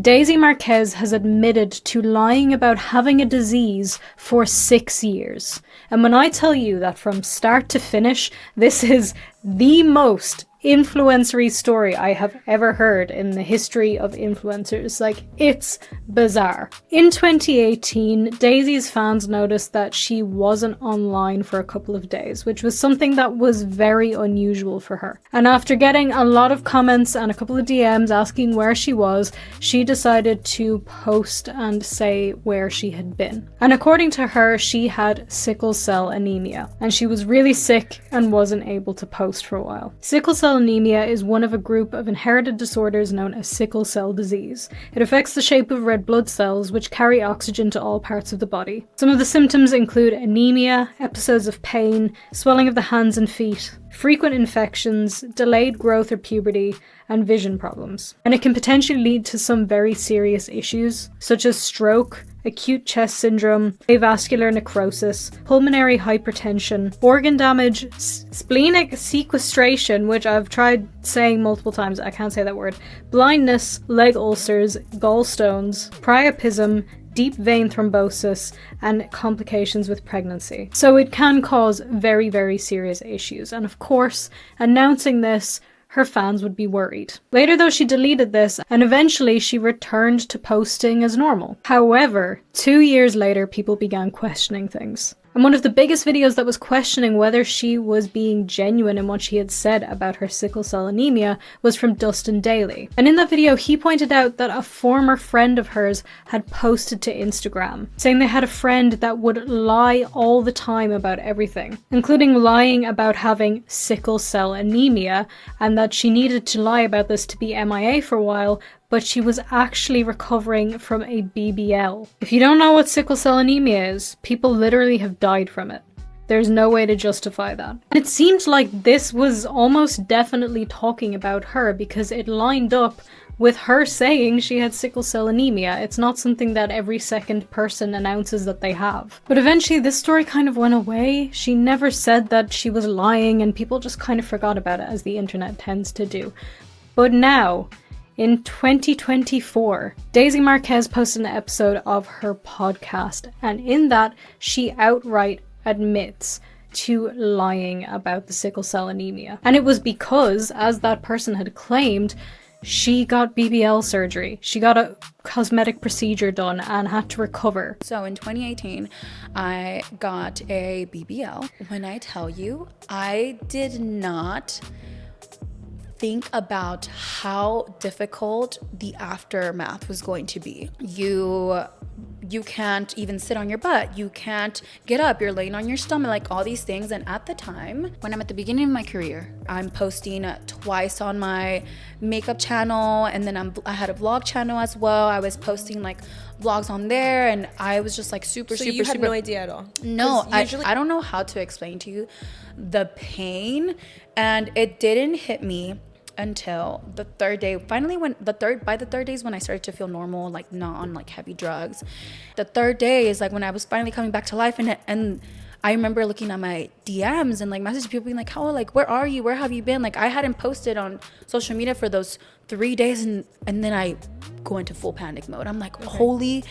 Daisy Marquez has admitted to lying about having a disease for 6 years. And when I tell you that from start to finish, this is the most influencery story I have ever heard in the history of influencers. Like, it's bizarre. In 2018, Daisy's fans noticed that she wasn't online for a couple of days, which was something that was very unusual for her. And after getting a lot of comments and a couple of DMs asking where she was, she decided to post and say where she had been. And according to her, she had sickle cell anemia, and she was really sick and wasn't able to post for a while. Sickle cell anemia is one of a group of inherited disorders known as sickle cell disease. It affects the shape of red blood cells, which carry oxygen to all parts of the body. Some of the symptoms include anemia, episodes of pain, swelling of the hands and feet, frequent infections, delayed growth or puberty, and vision problems. And it can potentially lead to some very serious issues, such as stroke, acute chest syndrome, avascular necrosis, pulmonary hypertension, organ damage, splenic sequestration, which I've tried saying multiple times, I can't say that word, blindness, leg ulcers, gallstones, priapism, deep vein thrombosis, and complications with pregnancy. So it can cause very, very serious issues. And of course, announcing this, her fans would be worried. Later though, she deleted this, and eventually she returned to posting as normal. However, 2 years later, people began questioning things. And one of the biggest videos that was questioning whether she was being genuine in what she had said about her sickle cell anemia was from Dustin Daly. And in that video, he pointed out that a former friend of hers had posted to Instagram, saying they had a friend that would lie all the time about everything, including lying about having sickle cell anemia, and that she needed to lie about this to be MIA for a while, but she was actually recovering from a BBL. If you don't know what sickle cell anemia is, people literally have died from it. There's no way to justify that. And it seemed like this was almost definitely talking about her because it lined up with her saying she had sickle cell anemia. It's not something that every second person announces that they have. But eventually this story kind of went away. She never said that she was lying, and people just kind of forgot about it, as the internet tends to do. But now, in 2024, Daisy Marquez posted an episode of her podcast, and in that, she outright admits to lying about the sickle cell anemia. And it was because, as that person had claimed, she got BBL surgery. She got a cosmetic procedure done and had to recover. So in 2018, I got a BBL. When I tell you, I did not think about how difficult the aftermath was going to be. You can't even sit on your butt. You can't get up. You're laying on your stomach, like all these things. And at the time, when I'm at the beginning of my career, I'm posting twice on my makeup channel, and then I had a vlog channel as well. I was posting like vlogs on there, and I was just like super. So you had no idea at all? No, I don't know how to explain to you the pain, and it didn't hit me until the third day. Finally, by the third day is when I started to feel normal, like not on like heavy drugs. The third day is like when I was finally coming back to life, and I remember looking at my DMs and like messaging people being like, "How, like, where are you? Where have you been?" Like, I hadn't posted on social media for those 3 days, and then I go into full panic mode. I'm like, holy.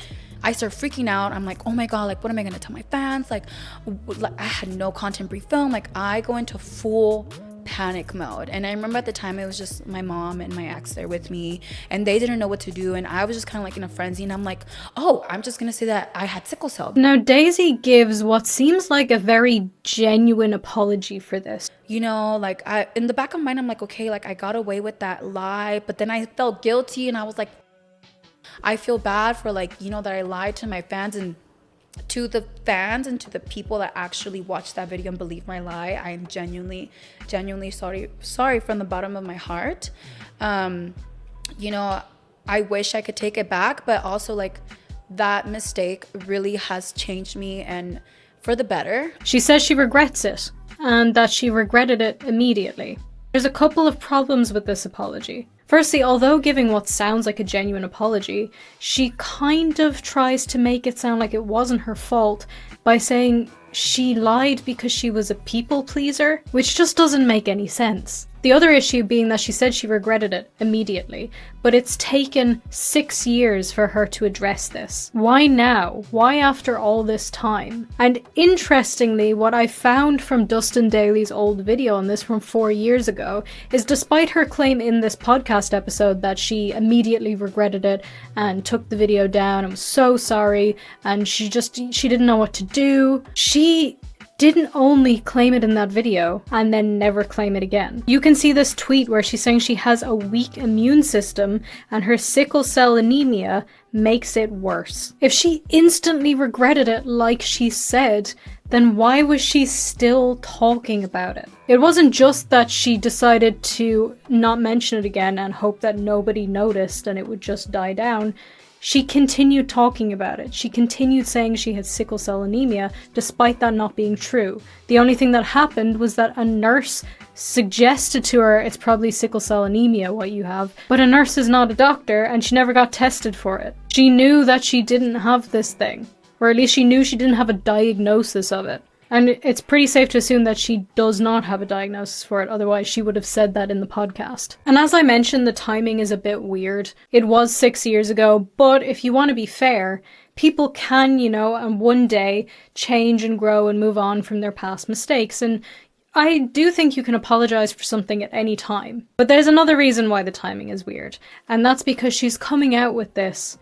I start freaking out. I'm like, oh my God, like, what am I gonna tell my fans? Like I had no content pre-film. Like, I go into full panic mode. And I remember at the time it was just my mom and my ex there with me, and they didn't know what to do, and I was just kind of like in a frenzy, and I'm like, oh, I'm just gonna say that I had sickle cell. Now Daisy gives what seems like a very genuine apology for this. You know, like, in the back of my mind, I'm like, okay, like, I got away with that lie, but then I felt guilty, and I was like, I feel bad for, like, you know, that I lied to my fans, and to the fans and to the people that actually watched that video and believed my lie. I am genuinely sorry from the bottom of my heart. You know, I wish I could take it back, but also, like, that mistake really has changed me, and for the better. She says she regrets it, and that she regretted it immediately. There's a couple of problems with this apology. Firstly, although giving what sounds like a genuine apology, she kind of tries to make it sound like it wasn't her fault by saying she lied because she was a people pleaser, which just doesn't make any sense. The other issue being that she said she regretted it immediately, but it's taken 6 years for her to address this. Why now? Why after all this time? And interestingly, what I found from Dustin Daly's old video on this from 4 years ago is, despite her claim in this podcast episode that she immediately regretted it and took the video down and was so sorry and she didn't know what to do, she didn't only claim it in that video and then never claim it again. You can see this tweet where she's saying she has a weak immune system and her sickle cell anemia makes it worse. If she instantly regretted it like she said, then why was she still talking about it? It wasn't just that she decided to not mention it again and hope that nobody noticed and it would just die down. She continued talking about it. She continued saying she had sickle cell anemia, despite that not being true. The only thing that happened was that a nurse suggested to her, it's probably sickle cell anemia what you have, but a nurse is not a doctor and she never got tested for it. She knew that she didn't have this thing, or at least she knew she didn't have a diagnosis of it. And it's pretty safe to assume that she does not have a diagnosis for it, otherwise she would have said that in the podcast. And as I mentioned, the timing is a bit weird. It was 6 years ago, but if you want to be fair, people can, and one day change and grow and move on from their past mistakes. And I do think you can apologize for something at any time. But there's another reason why the timing is weird, and that's because she's coming out with this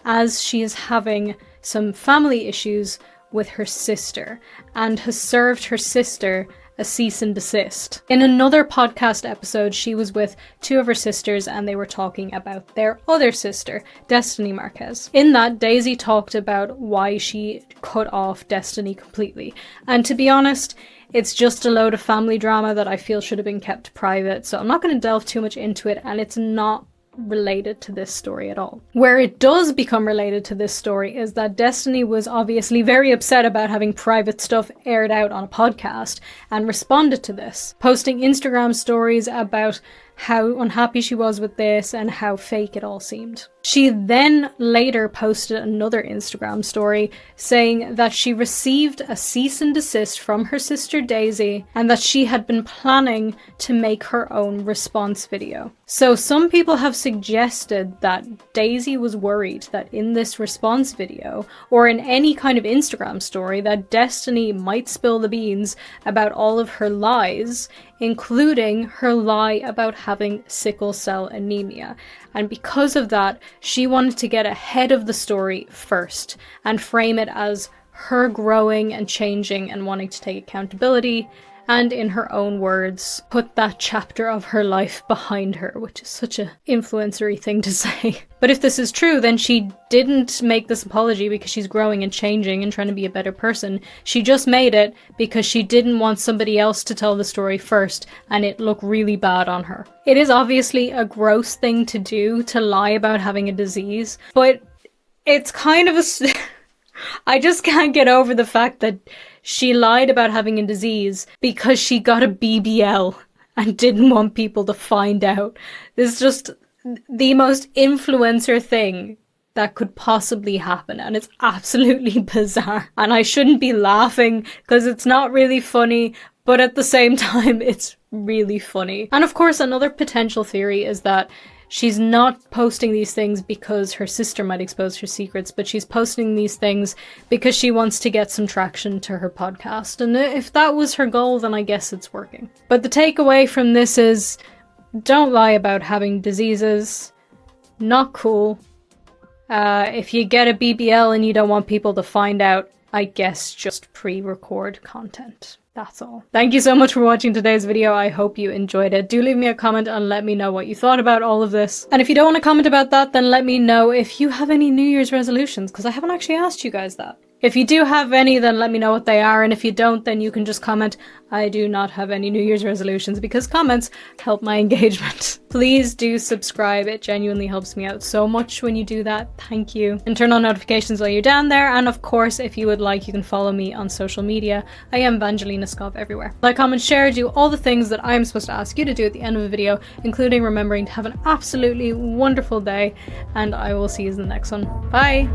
as she is having some family issues with her sister and has served her sister a cease and desist. In another podcast episode, she was with two of her sisters and they were talking about their other sister, Destiny Marquez. In that, Daisy talked about why she cut off Destiny completely. And to be honest, it's just a load of family drama that I feel should have been kept private, so I'm not going to delve too much into it, and it's not related to this story at all. Where it does become related to this story is that Destiny was obviously very upset about having private stuff aired out on a podcast and responded to this, posting Instagram stories about how unhappy she was with this and how fake it all seemed. She then later posted another Instagram story saying that she received a cease and desist from her sister Daisy and that she had been planning to make her own response video. So some people have suggested that Daisy was worried that in this response video, or in any kind of Instagram story, that Destiny might spill the beans about all of her lies, including her lie about having sickle cell anemia. And because of that, she wanted to get ahead of the story first and frame it as her growing and changing and wanting to take accountability, and in her own words, put that chapter of her life behind her, which is such a influencery thing to say. But if this is true, then she didn't make this apology because she's growing and changing and trying to be a better person. She just made it because she didn't want somebody else to tell the story first and it looked really bad on her. It is obviously a gross thing to do, to lie about having a disease, but it's kind of a... I just can't get over the fact that she lied about having a disease because she got a BBL and didn't want people to find out. This is just the most influencer thing that could possibly happen, and it's absolutely bizarre. And I shouldn't be laughing because it's not really funny, but at the same time it's really funny. And of course, another potential theory is that she's not posting these things because her sister might expose her secrets, but she's posting these things because she wants to get some traction to her podcast. And if that was her goal, then I guess it's working. But the takeaway from this is, don't lie about having diseases. Not cool. If you get a BBL and you don't want people to find out, I guess just pre-record content. That's all. Thank you so much for watching today's video. I hope you enjoyed it. Do leave me a comment and let me know what you thought about all of this. And if you don't want to comment about that, then let me know if you have any New Year's resolutions, because I haven't actually asked you guys that. If you do have any, then let me know what they are, and if you don't, then you can just comment, I do not have any New Year's resolutions, because comments help my engagement. Please do subscribe, it genuinely helps me out so much when you do that, thank you. And turn on notifications while you're down there, and of course, if you would like, you can follow me on social media. I am VangelinaSkov everywhere. Like, comment, share, do all the things that I'm supposed to ask you to do at the end of a video, including remembering to have an absolutely wonderful day, and I will see you in the next one. Bye!